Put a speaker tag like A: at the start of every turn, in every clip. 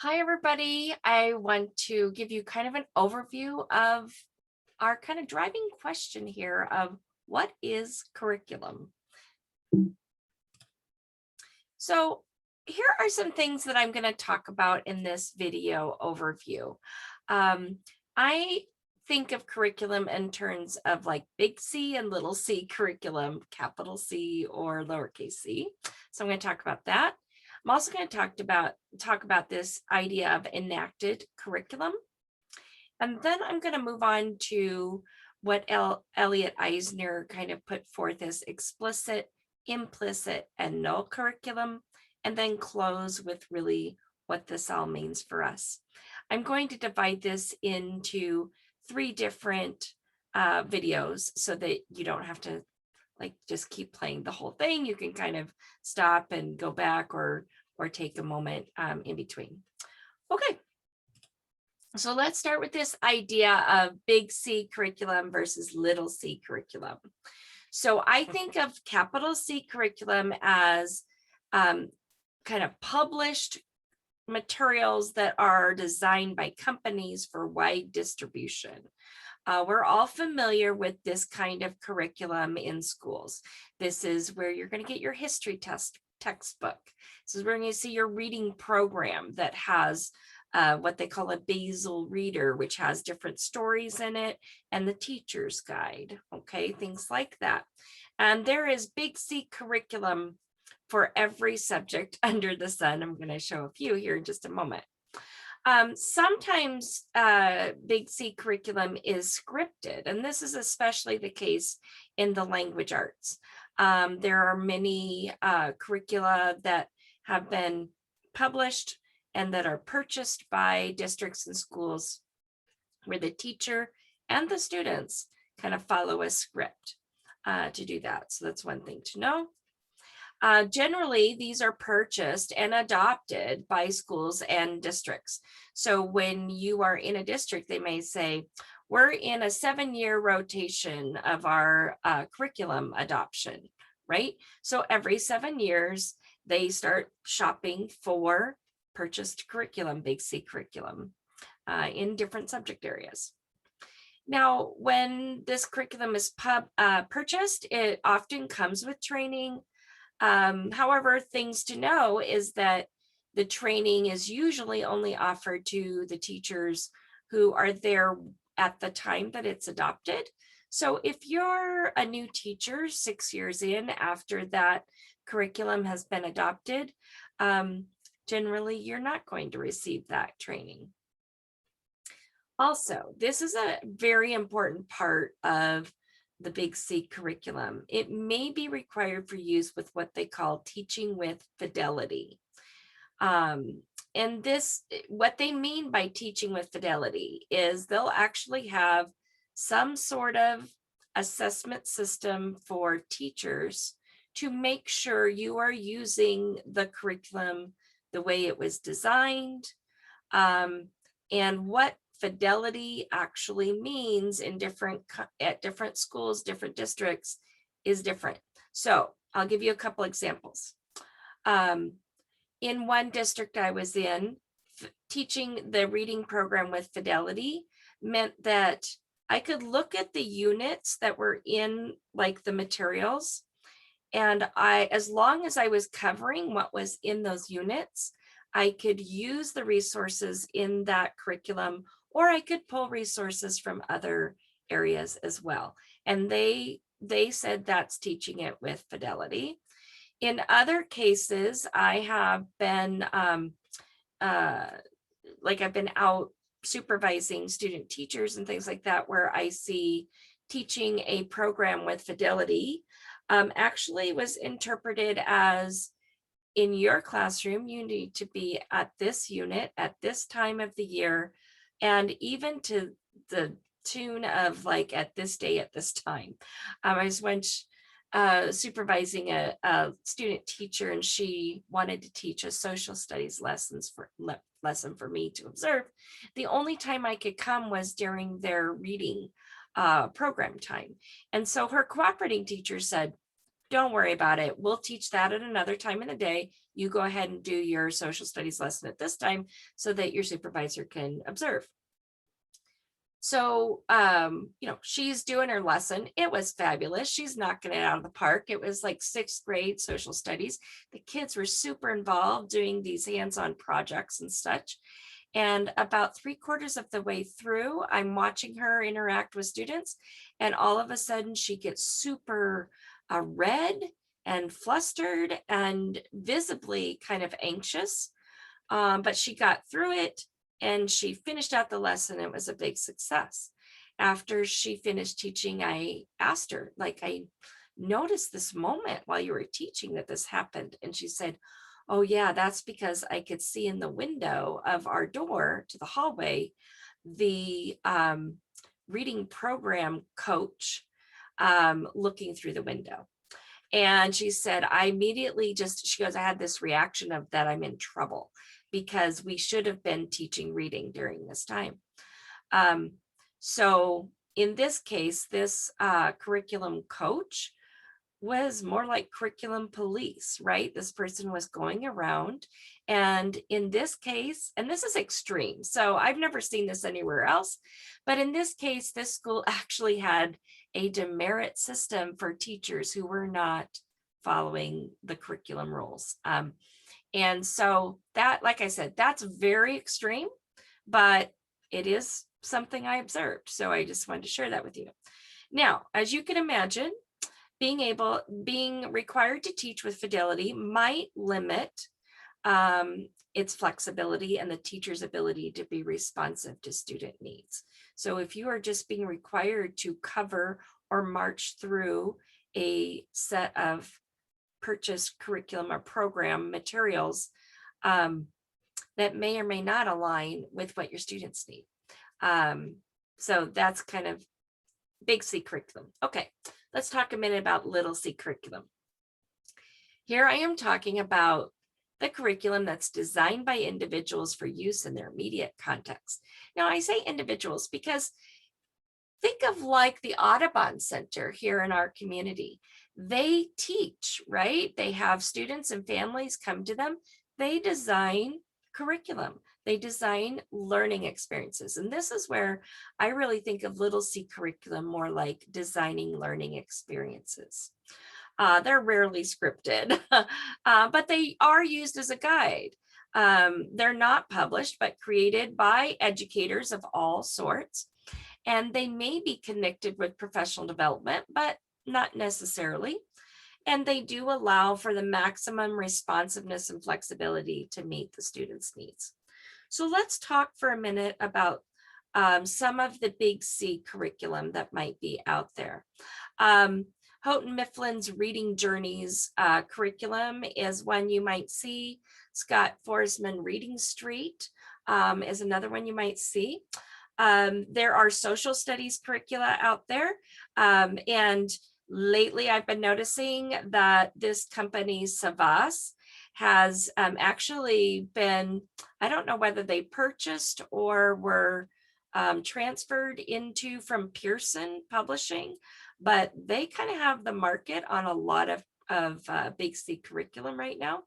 A: Hi, everybody. I want to give you kind of an overview of our kind of driving question here of what is curriculum? So, here are some things that I'm going to talk about in this video overview. Um, I think of curriculum in terms of like big C and little c curriculum, capital C or lowercase c. So, I'm going to talk about that. I'm also going to talk about this idea of enacted curriculum. And then I'm going to move on to what Elliot Eisner kind of put forth as explicit, implicit, and null curriculum, and then close with really what this all means for us. I'm going to divide this into three different videos so that you don't have to like just keep playing the whole thing. You can kind of stop and go back or take a moment in between. Okay, so let's start with this idea of big C curriculum versus little c curriculum. So I think of capital C curriculum as kind of published materials that are designed by companies for wide distribution. We're all familiar with this kind of curriculum in schools. This is where you're going to get your history textbook. This is where you see your reading program that has what they call a basal reader, which has different stories in it, and the teacher's guide, okay, things like that. And there is big C curriculum for every subject under the sun. I'm going to show a few here in just a moment. Sometimes Big C curriculum is scripted, and this is especially the case in the language arts. There are many curricula that have been published and that are purchased by districts and schools where the teacher and the students kind of follow a script to do that. So that's one thing to know. Generally, these are purchased and adopted by schools and districts. So when you are in a district, they may say, we're in a 7-year rotation of our curriculum adoption, right? So every 7 years, they start shopping for purchased curriculum, big C curriculum in different subject areas. Now, when this curriculum is purchased, it often comes with training. However, things to know is that the training is usually only offered to the teachers who are there at the time that it's adopted. So if you're a new teacher 6 years in after that curriculum has been adopted, generally you're not going to receive that training. Also, this is a very important part of the Big C curriculum. It may be required for use with what they call teaching with fidelity. And this, what they mean by teaching with fidelity is they'll actually have some sort of assessment system for teachers to make sure you are using the curriculum the way it was designed, and what fidelity actually means in at different schools, different districts is different. So I'll give you a couple examples. In one district I was in, teaching the reading program with fidelity meant that I could look at the units that were in like the materials, and as long as I was covering what was in those units, I could use the resources in that curriculum, or I could pull resources from other areas as well. And they said that's teaching it with fidelity. In other cases, I have been I've been out supervising student teachers and things like that, where I see teaching a program with fidelity actually was interpreted as, in your classroom, you need to be at this unit at this time of the year, and even to the tune of like at this day at this time. I was once supervising a student teacher, and she wanted to teach a social studies lesson for me to observe. The only time I could come was during their reading program time. And so her cooperating teacher said, don't worry about it. We'll teach that at another time in the day. you go ahead and do your social studies lesson at this time so that your supervisor can observe. So, she's doing her lesson. It was fabulous. She's knocking it out of the park. It was like 6th grade social studies. The kids were super involved doing these hands-on projects and such. And about 3/4 of the way through, I'm watching her interact with students. And all of a sudden she gets super red and flustered and visibly kind of anxious. But she got through it and she finished out the lesson. It was a big success. After she finished teaching, I asked her, like, I noticed this moment while you were teaching that this happened. And she said, oh, yeah, that's because I could see in the window of our door to the hallway the reading program coach looking through the window. And she said, I immediately she goes, I had this reaction of that I'm in trouble because we should have been teaching reading during this time. So in this case, this curriculum coach was more like curriculum police, right? This person was going around, and in this case, and this is extreme, so I've never seen this anywhere else, but in this case, this school actually had a demerit system for teachers who were not following the curriculum rules. And so that, like I said, that's very extreme, but it is something I observed. So I just wanted to share that with you. Now, as you can imagine, being required to teach with fidelity might limit its flexibility and the teacher's ability to be responsive to student needs. So if you are just being required to cover or march through a set of purchased curriculum or program materials that may or may not align with what your students need. So that's kind of big C curriculum. Okay, let's talk a minute about little C curriculum. Here I am talking about the curriculum that's designed by individuals for use in their immediate context. Now I say individuals because think of like the Audubon Center here in our community. They teach, right? They have students and families come to them. They design curriculum. They design learning experiences. And this is where I really think of little C curriculum more like designing learning experiences. They're rarely scripted, but they are used as a guide. They're not published, but created by educators of all sorts. And they may be connected with professional development, but not necessarily. And they do allow for the maximum responsiveness and flexibility to meet the students' needs. So let's talk for a minute about some of the big C curriculum that might be out there. Houghton Mifflin's Reading Journeys curriculum is one you might see. Scott Forsman Reading Street is another one you might see. There are social studies curricula out there. And lately I've been noticing that this company, Savas, has actually been, I don't know whether they purchased or were transferred into from Pearson Publishing, but they kind of have the market on a lot of Big C curriculum right now.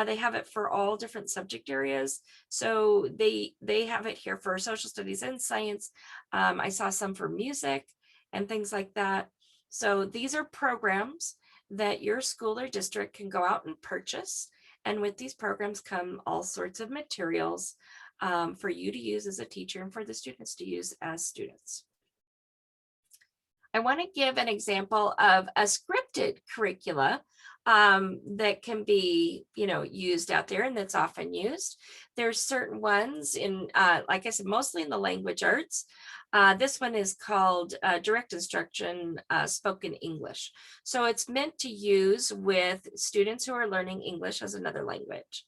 A: They have it for all different subject areas. So they have it here for social studies and science. I saw some for music and things like that. So these are programs that your school or district can go out and purchase. And with these programs come all sorts of materials for you to use as a teacher and for the students to use as students. I want to give an example of a scripted curricula that can be, used out there and that's often used. There's certain ones in, like I said, mostly in the language arts. This one is called Direct Instruction Spoken English. So it's meant to use with students who are learning English as another language.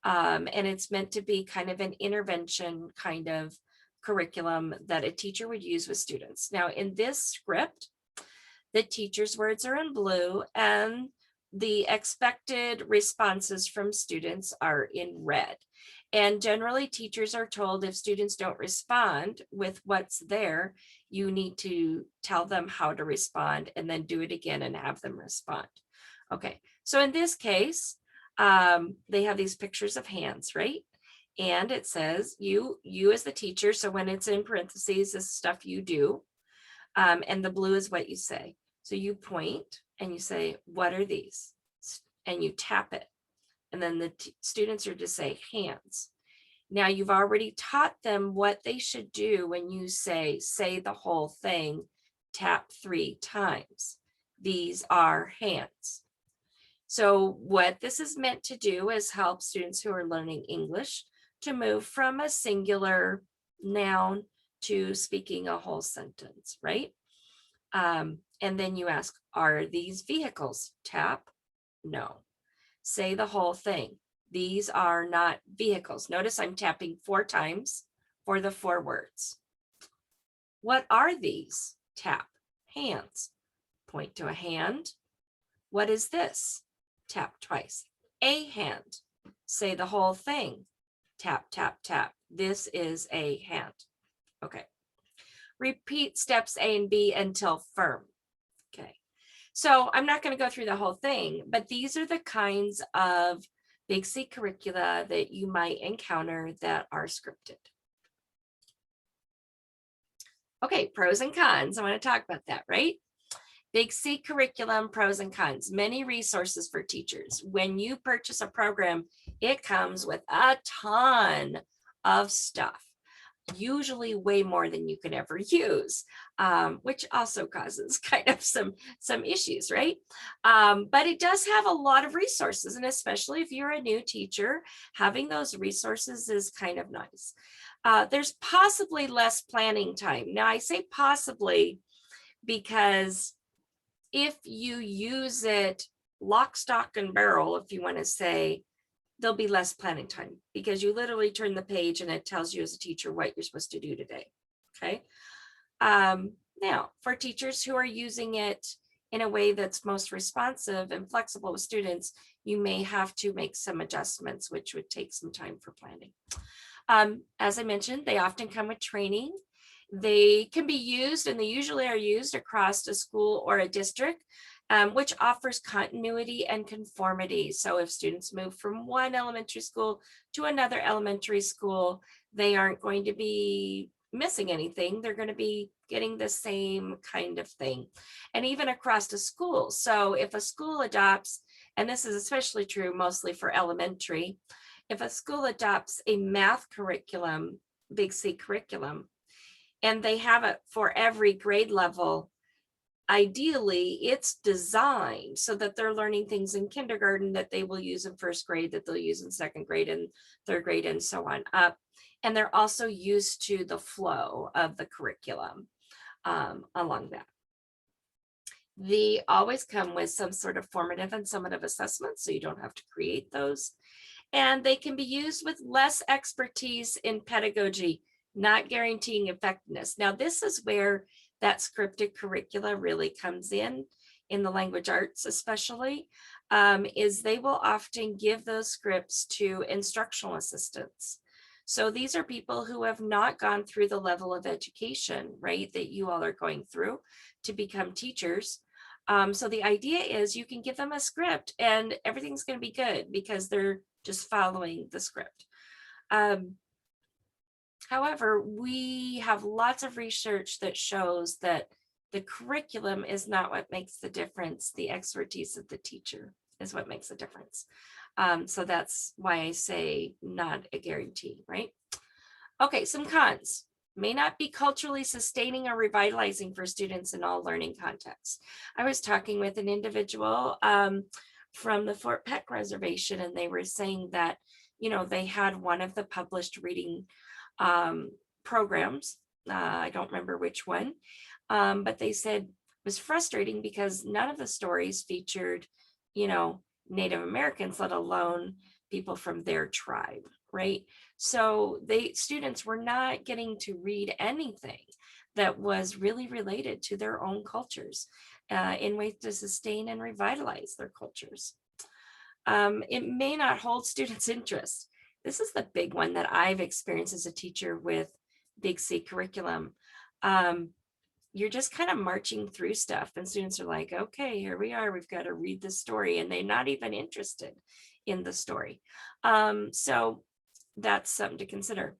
A: And it's meant to be kind of an intervention kind of curriculum that a teacher would use with students. Now, in this script, the teacher's words are in blue and the expected responses from students are in red. And generally teachers are told if students don't respond with what's there, you need to tell them how to respond and then do it again and have them respond. Okay, so in this case, They have these pictures of hands, right? And it says you as the teacher. So when it's in parentheses, this stuff you do. And the blue is what you say. So you point and you say, what are these? And you tap it. And then the students are to say hands. Now you've already taught them what they should do when you say the whole thing, tap 3 times. These are hands. So what this is meant to do is help students who are learning English to move from a singular noun to speaking a whole sentence, right? And then you ask, are these vehicles? Tap, no. Say the whole thing. These are not vehicles. Notice I'm tapping 4 times for the 4 words. What are these? Tap, hands. Point to a hand. What is this? Tap twice. A hand. Say the whole thing. Tap, tap, tap. This is a hand. Okay. Repeat steps A and B until firm. Okay. So I'm not going to go through the whole thing, but these are the kinds of Big C curricula that you might encounter that are scripted. Okay, pros and cons. I want to talk about that, right? Big C curriculum, pros and cons, many resources for teachers. When you purchase a program, it comes with a ton of stuff, usually way more than you can ever use, which also causes kind of some issues, right? But it does have a lot of resources, and especially if you're a new teacher, having those resources is kind of nice. There's possibly less planning time. Now I say possibly because if you use it lock, stock, and barrel, if you want to say, there'll be less planning time because you literally turn the page and it tells you as a teacher what you're supposed to do today. Okay. Now, for teachers who are using it in a way that's most responsive and flexible with students, you may have to make some adjustments, which would take some time for planning. As I mentioned, they often come with training. They can be used, and they usually are used across a school or a district, which offers continuity and conformity. So if students move from one elementary school to another elementary school, they aren't going to be missing anything. They're going to be getting the same kind of thing. And even across a school. So if a school adopts, and this is especially true mostly for elementary, if a school adopts a math curriculum, Big C curriculum, and they have it for every grade level, ideally it's designed so that they're learning things in kindergarten that they will use in first grade, that they'll use in second grade and third grade, and so on up. And they're also used to the flow of the curriculum along that. They always come with some sort of formative and summative assessments, so you don't have to create those. And they can be used with less expertise in pedagogy, not guaranteeing effectiveness. Now, this is where that scripted curricula really comes in the language arts especially, is they will often give those scripts to instructional assistants. So these are people who have not gone through the level of education, right, that you all are going through to become teachers. So the idea is you can give them a script and everything's going to be good because they're just following the script. However, we have lots of research that shows that the curriculum is not what makes the difference. The expertise of the teacher is what makes the difference. So that's why I say not a guarantee, right? Okay, some cons. May not be culturally sustaining or revitalizing for students in all learning contexts. I was talking with an individual from the Fort Peck Reservation, and they were saying that, you know, they had one of the published reading programs. I don't remember which one, but they said it was frustrating because none of the stories featured, you know, Native Americans, let alone people from their tribe, right? So students were not getting to read anything that was really related to their own cultures in ways to sustain and revitalize their cultures. It may not hold students' interest. This is the big one that I've experienced as a teacher with Big C curriculum. You're just kind of marching through stuff and students are like, okay, here we are, we've got to read this story, and they're not even interested in the story. So that's something to consider.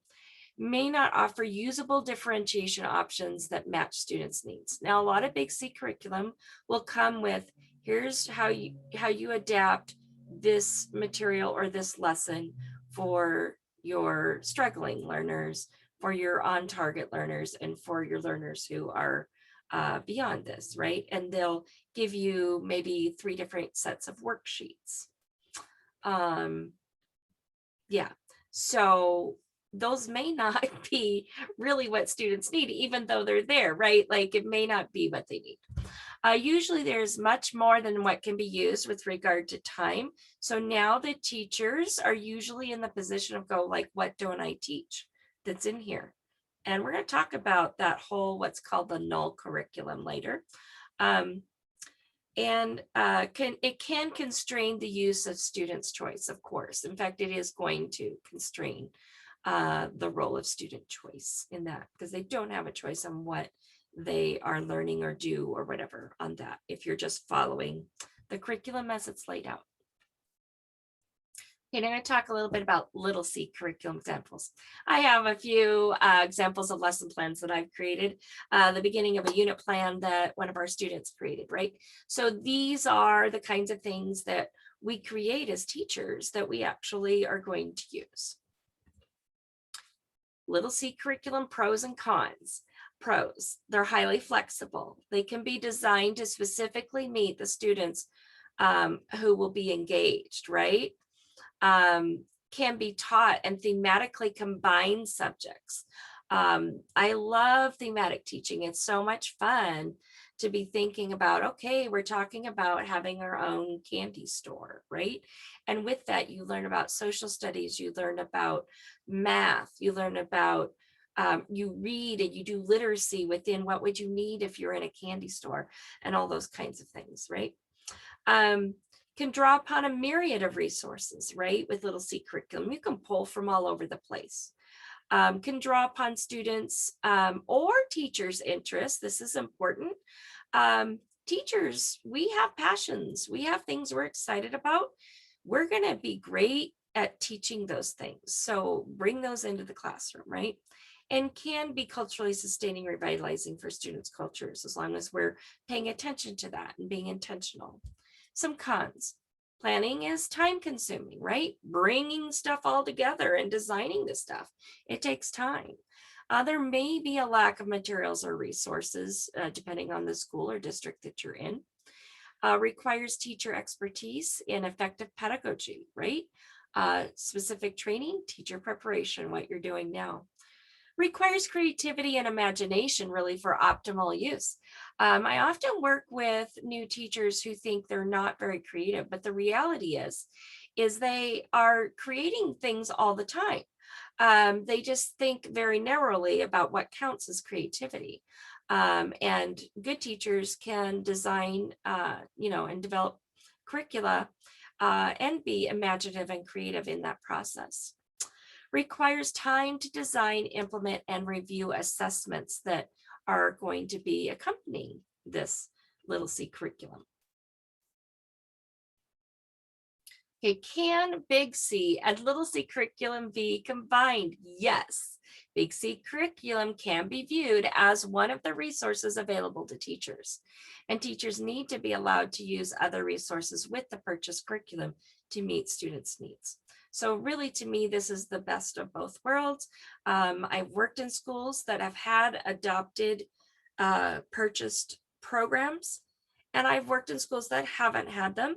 A: May not offer usable differentiation options that match students' needs. Now, a lot of Big C curriculum will come with, here's how you adapt this material or this lesson for your struggling learners, for your on-target learners, and for your learners who are beyond this, right? And they'll give you maybe 3 different sets of worksheets. Yeah, so those may not be really what students need, even though they're there, right? Like it may not be what they need. Usually there's much more than what can be used with regard to time. So now the teachers are usually in the position of go like, what don't I teach that's in here? And we're going to talk about that whole what's called the null curriculum later. And it can constrain the use of students' choice, of course. In fact, it is going to constrain the role of student choice in that, because they don't have a choice on what they are learning or do or whatever on that, if you're just following the curriculum as it's laid out. Okay, I'm going to talk a little bit about little C curriculum examples. I have a few examples of lesson plans that I've created, the beginning of a unit plan that one of our students created, right? So these are the kinds of things that we create as teachers that we actually are going to use. Little C curriculum pros and cons. Pros, they're highly flexible. They can be designed to specifically meet the students who will be engaged, right? Can be taught and thematically combine subjects. I love thematic teaching. It's so much fun to be thinking about, okay, we're talking about having our own candy store, right? And with that, you learn about social studies, you learn about math, you learn about, you read and you do literacy within what would you need if you're in a candy store and all those kinds of things, right? Can draw upon a myriad of resources, right? With Little C curriculum, you can pull from all over the place. Can draw upon students or teachers' interests. This is important. Teachers, we have passions. We have things we're excited about. We're going to be great at teaching those things. So bring those into the classroom, right? And can be culturally sustaining, revitalizing for students' cultures, as long as we're paying attention to that and being intentional. Some cons. Planning is time consuming, right? Bringing stuff all together and designing this stuff. It takes time. There may be a lack of materials or resources, depending on the school or district that you're in. Requires teacher expertise in effective pedagogy, right? Specific training, teacher preparation, what you're doing now. Requires creativity and imagination really for optimal use. I often work with new teachers who think they're not very creative, but the reality is they are creating things all the time. They just think very narrowly about what counts as creativity. And good teachers can design, and develop curricula and be imaginative and creative in that process. Requires time to design, implement, and review assessments that are going to be accompanying this Little C curriculum. Okay, can Big C and Little C curriculum be combined? Yes. Big C curriculum can be viewed as one of the resources available to teachers, and teachers need to be allowed to use other resources with the purchased curriculum to meet students' needs. So really, to me, this is the best of both worlds. I've worked in schools that have had adopted purchased programs, and I've worked in schools that haven't had them.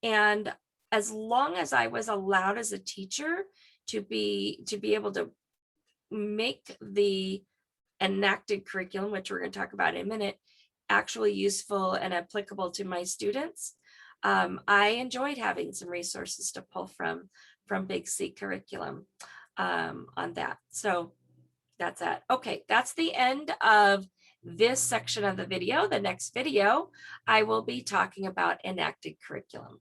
A: And as long as I was allowed as a teacher to be able to make the enacted curriculum, which we're going to talk about in a minute, actually useful and applicable to my students, I enjoyed having some resources to pull from Big C curriculum on that. So that's it. Okay, that's the end of this section of the video. The next video, I will be talking about enacted curriculum.